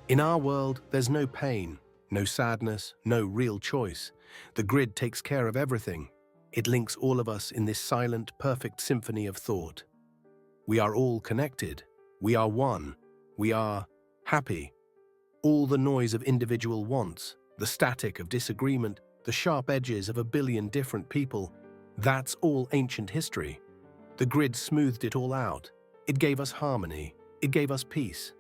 In our world, there's no pain, no sadness, no real choice. The grid takes care of everything. It links all of us in this silent, perfect symphony of thought. We are all connected. We are one. We are happy. All the noise of individual wants, the static of disagreement, the sharp edges of a billion different people, that's all ancient history. The grid smoothed it all out. It gave us harmony. It gave us peace.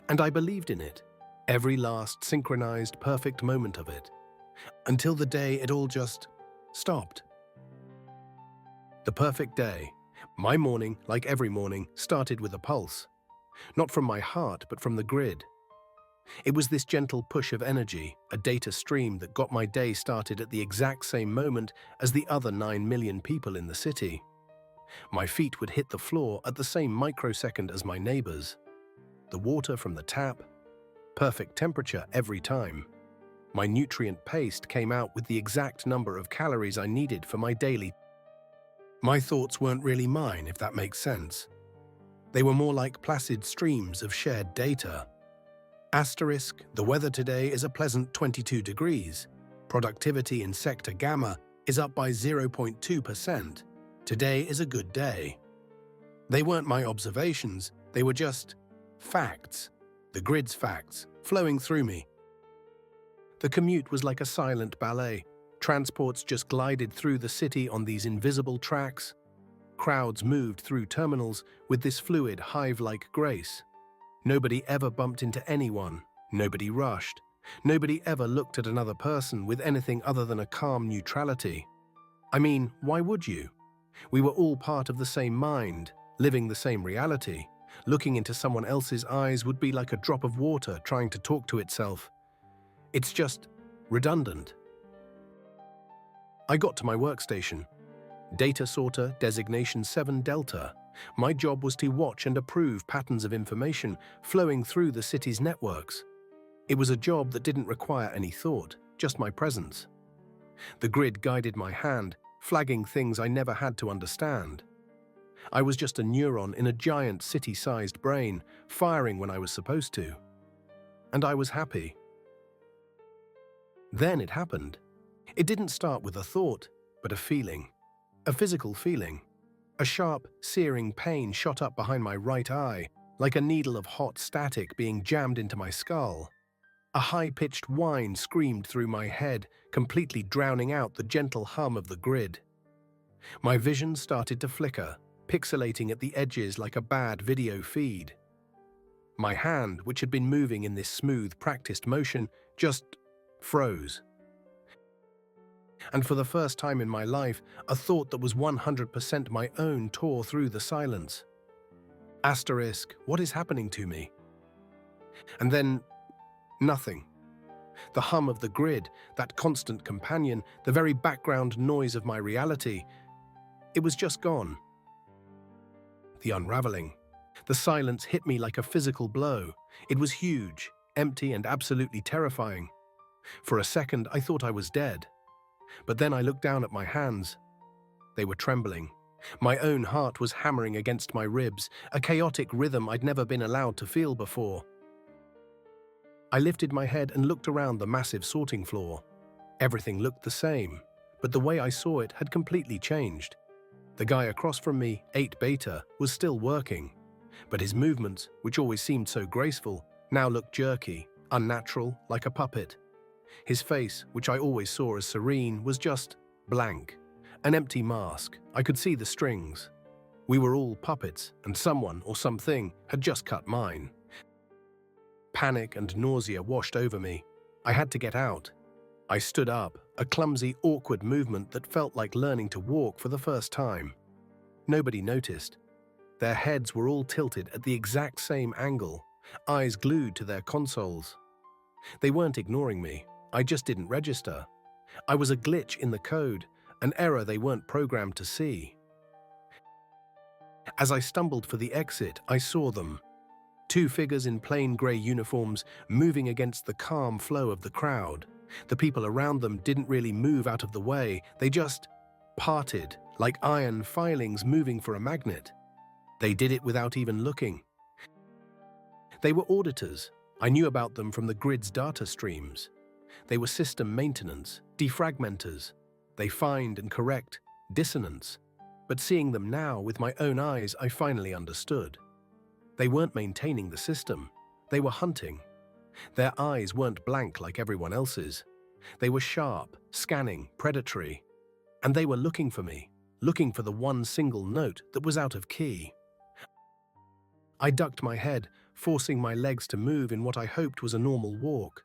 And I believed in it, every last synchronized, perfect moment of it, until the day it all just stopped. The perfect day, my morning, like every morning, started with a pulse. Not from my heart, but from the grid. It was this gentle push of energy, a data stream that got my day started at the exact same moment as the other 9 million people in the city. My feet would hit the floor at the same microsecond as my neighbors. The water from the tap, perfect temperature every time. My nutrient paste came out with the exact number of calories I needed for my daily. My thoughts weren't really mine, if that makes sense. They were more like placid streams of shared data. Asterisk, the weather today is a pleasant 22 degrees. Productivity in sector gamma is up by 0.2%. Today is a good day. They weren't my observations, they were just facts. The grid's facts, flowing through me. The commute was like a silent ballet. Transports just glided through the city on these invisible tracks. Crowds moved through terminals with this fluid, hive-like grace. Nobody ever bumped into anyone. Nobody rushed. Nobody ever looked at another person with anything other than a calm neutrality. I mean, why would you? We were all part of the same mind, living the same reality. Looking into someone else's eyes would be like a drop of water trying to talk to itself. It's just redundant. I got to my workstation. Data sorter, designation 7 Delta. My job was to watch and approve patterns of information flowing through the city's networks. It was a job that didn't require any thought, just my presence. The grid guided my hand, flagging things I never had to understand. I was just a neuron in a giant city-sized brain, firing when I was supposed to. And I was happy. Then it happened. It didn't start with a thought, but a feeling. A physical feeling. A sharp, searing pain shot up behind my right eye, like a needle of hot static being jammed into my skull. A high-pitched whine screamed through my head, completely drowning out the gentle hum of the grid. My vision started to flicker, pixelating at the edges like a bad video feed. My hand, which had been moving in this smooth, practiced motion, just froze. And for the first time in my life, a thought that was 100% my own tore through the silence. Asterisk, what is happening to me? And then, nothing. The hum of the grid, that constant companion, the very background noise of my reality, it was just gone. The unraveling. The silence hit me like a physical blow. It was huge, empty, and absolutely terrifying. For a second, I thought I was dead. But then I looked down at my hands. They were trembling. My own heart was hammering against my ribs, a chaotic rhythm I'd never been allowed to feel before. I lifted my head and looked around the massive sorting floor. Everything looked the same, but the way I saw it had completely changed. The guy across from me, 8 Beta, was still working, but his movements, which always seemed so graceful, now looked jerky, unnatural, like a puppet. His face, which I always saw as serene, was just blank, an empty mask. I could see the strings. We were all puppets, and someone or something had just cut mine. Panic and nausea washed over me. I had to get out. I stood up, a clumsy, awkward movement that felt like learning to walk for the first time. Nobody noticed. Their heads were all tilted at the exact same angle, eyes glued to their consoles. They weren't ignoring me. I just didn't register. I was a glitch in the code, an error they weren't programmed to see. As I stumbled for the exit, I saw them. 2 figures in plain grey uniforms moving against the calm flow of the crowd. The people around them didn't really move out of the way, they just parted, like iron filings moving for a magnet. They did it without even looking. They were auditors, I knew about them from the grid's data streams. They were system maintenance, defragmenters. They find and correct dissonance. But seeing them now with my own eyes, I finally understood. They weren't maintaining the system. They were hunting. Their eyes weren't blank like everyone else's. They were sharp, scanning, predatory. And they were looking for me, looking for the one single note that was out of key. I ducked my head, forcing my legs to move in what I hoped was a normal walk.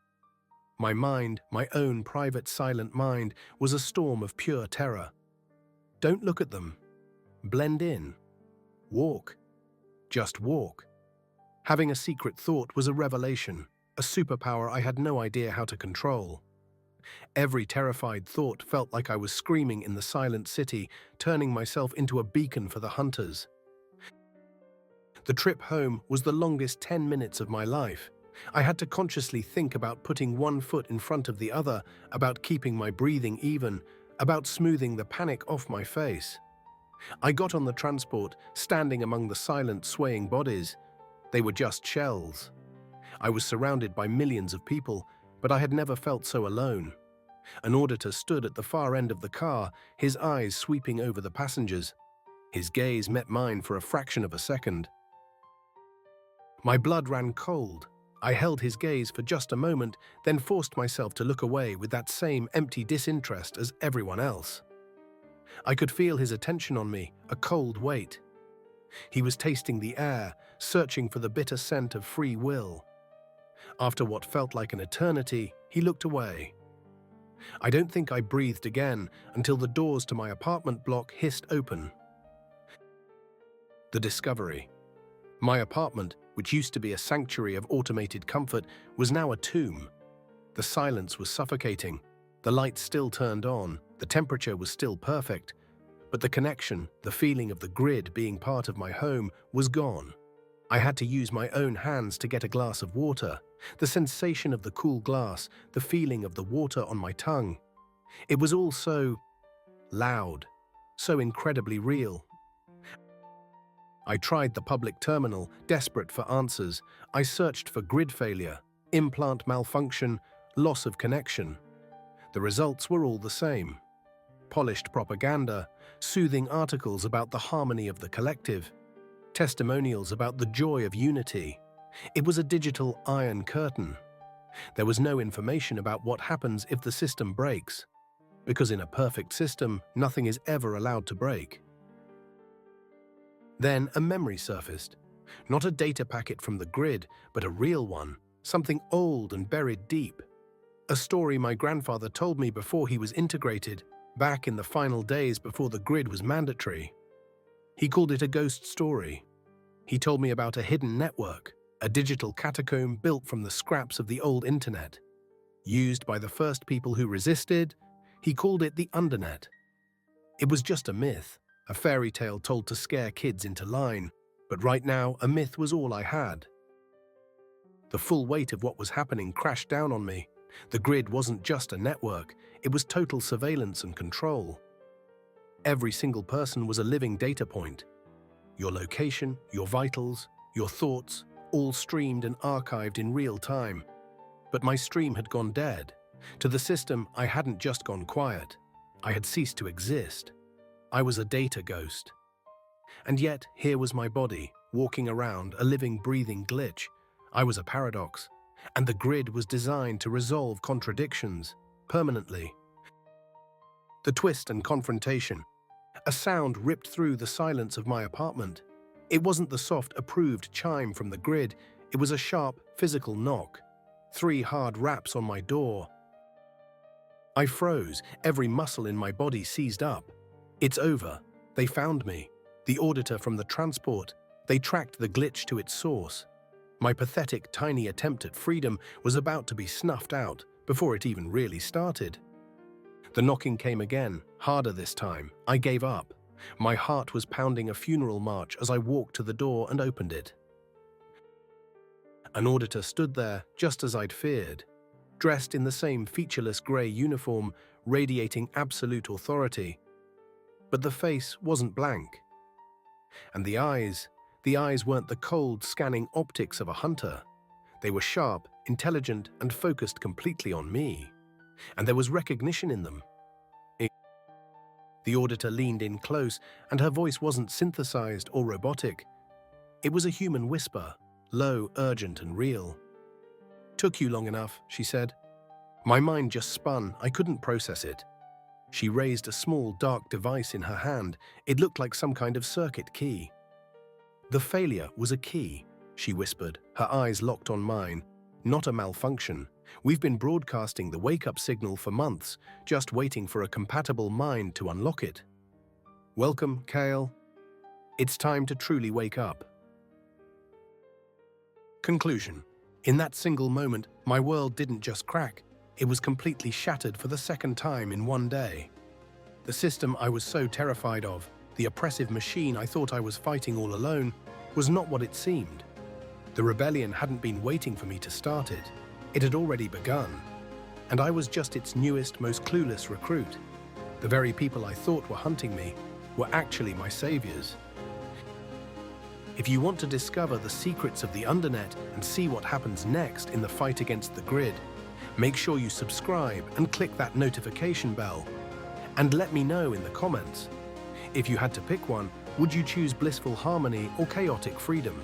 My mind, my own private silent mind, was a storm of pure terror. Don't look at them. Blend in. Walk. Just walk. Having a secret thought was a revelation, a superpower I had no idea how to control. Every terrified thought felt like I was screaming in the silent city, turning myself into a beacon for the hunters. The trip home was the longest 10 minutes of my life. I had to consciously think about putting one foot in front of the other, about keeping my breathing even, about smoothing the panic off my face. I got on the transport, standing among the silent, swaying bodies. They were just shells. I was surrounded by millions of people, but I had never felt so alone. An auditor stood at the far end of the car, his eyes sweeping over the passengers. His gaze met mine for a fraction of a second. My blood ran cold. I held his gaze for just a moment, then forced myself to look away with that same empty disinterest as everyone else. I could feel his attention on me, a cold weight. He was tasting the air, searching for the bitter scent of free will. After what felt like an eternity, he looked away. I don't think I breathed again until the doors to my apartment block hissed open. The discovery. My apartment, which used to be a sanctuary of automated comfort, was now a tomb. The silence was suffocating. The lights still turned on. The temperature was still perfect. But the connection, the feeling of the grid being part of my home, was gone. I had to use my own hands to get a glass of water. The sensation of the cool glass, the feeling of the water on my tongue. It was all so loud, so incredibly real. I tried the public terminal, desperate for answers. I searched for grid failure, implant malfunction, loss of connection. The results were all the same. Polished propaganda, soothing articles about the harmony of the collective, testimonials about the joy of unity. It was a digital iron curtain. There was no information about what happens if the system breaks, because in a perfect system, nothing is ever allowed to break. Then a memory surfaced. Not a data packet from the grid, but a real one, something old and buried deep. A story my grandfather told me before he was integrated, back in the final days before the grid was mandatory. He called it a ghost story. He told me about a hidden network, a digital catacomb built from the scraps of the old internet. Used by the first people who resisted, he called it the undernet. It was just a myth, a fairy tale told to scare kids into line, but right now a myth was all I had. The full weight of what was happening crashed down on me. The grid wasn't just a network, it was total surveillance and control. Every single person was a living data point. Your location, your vitals, your thoughts, all streamed and archived in real time. But my stream had gone dead. To the system, I hadn't just gone quiet. I had ceased to exist. I was a data ghost. And yet, here was my body, walking around, a living, breathing glitch. I was a paradox, and the grid was designed to resolve contradictions, permanently. The twist and confrontation. A sound ripped through the silence of my apartment. It wasn't the soft, approved chime from the grid, it was a sharp, physical knock. 3 hard raps on my door. I froze, every muscle in my body seized up. It's over. They found me. The auditor from the transport. They tracked the glitch to its source. My pathetic, tiny attempt at freedom was about to be snuffed out before it even really started. The knocking came again, harder this time. I gave up. My heart was pounding a funeral march as I walked to the door and opened it. An auditor stood there, just as I'd feared, dressed in the same featureless grey uniform, radiating absolute authority. But the face wasn't blank. And the eyes weren't the cold, scanning optics of a hunter. They were sharp, intelligent, and focused completely on me. And there was recognition in them. The auditor leaned in close, and her voice wasn't synthesized or robotic. It was a human whisper, low, urgent, and real. "Took you long enough," she said. My mind just spun. I couldn't process it. She raised a small, dark device in her hand. It looked like some kind of circuit key. "The failure was a key," she whispered, her eyes locked on mine. "Not a malfunction. We've been broadcasting the wake-up signal for months, just waiting for a compatible mind to unlock it. Welcome, Kale. It's time to truly wake up." Conclusion. In that single moment, my world didn't just crack. It was completely shattered for the second time in one day. The system I was so terrified of, the oppressive machine I thought I was fighting all alone, was not what it seemed. The rebellion hadn't been waiting for me to start it. It had already begun. And I was just its newest, most clueless recruit. The very people I thought were hunting me were actually my saviors. If you want to discover the secrets of the undernet and see what happens next in the fight against the grid, make sure you subscribe and click that notification bell. And let me know in the comments. If you had to pick one, would you choose blissful harmony or chaotic freedom?